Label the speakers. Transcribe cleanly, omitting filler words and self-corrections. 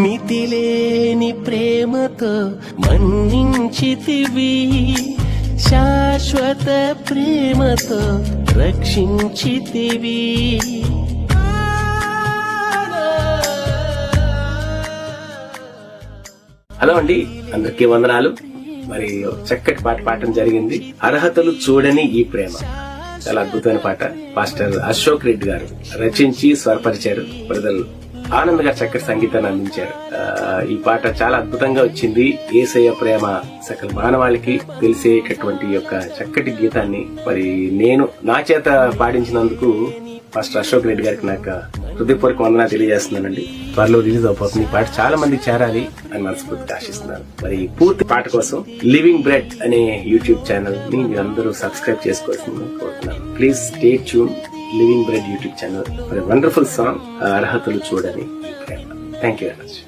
Speaker 1: మితిలేని ప్రేమతో మన్నించితివి, శాశ్వత ప్రేమతో రక్షించితివి. హలో అండి, అందరికీ వందనాలు. మరి చక్కటి పాట పాడటం జరిగింది, అర్హతలు చూడని ఈ ప్రేమ. చాలా అద్భుతమైన పాట. పాస్టర్ అశోక్ రెడ్డి గారు రచించి స్వరపరిచారు. బ్రదర్ ఆనంద్ గారు చక్కటి సంగీతాన్ని అందించారు. ఈ పాట చాలా అద్భుతంగా వచ్చింది. యేసయ్య ప్రేమ సకల మానవాళికి తెలిసేటటువంటి యొక్క చక్కటి గీతాన్ని మరి నేను నా చేత పాడించినందుకు పాస్టర్ అశోక్ రెడ్డి గారికి నాకు హృదయపూర్వక వందన తెలియజేస్తున్నానండి. త్వరలో రిలీజ్ అవబోతుంది. ఈ పాట చాలా మంది చేరాలి అని మనస్ఫూర్తిగా ఆశిస్తున్నాను. మరి పూర్తి పాట కోసం లివింగ్ బ్రెడ్ అనే యూట్యూబ్ ఛానల్ ని మీరందరూ సబ్స్క్రైబ్ చేసుకోవాల్సిందని కోరుతున్నాను. Please stay tune living bread YouTube channel for a wonderful song, అర్హతలు చూడని. Thank you very much.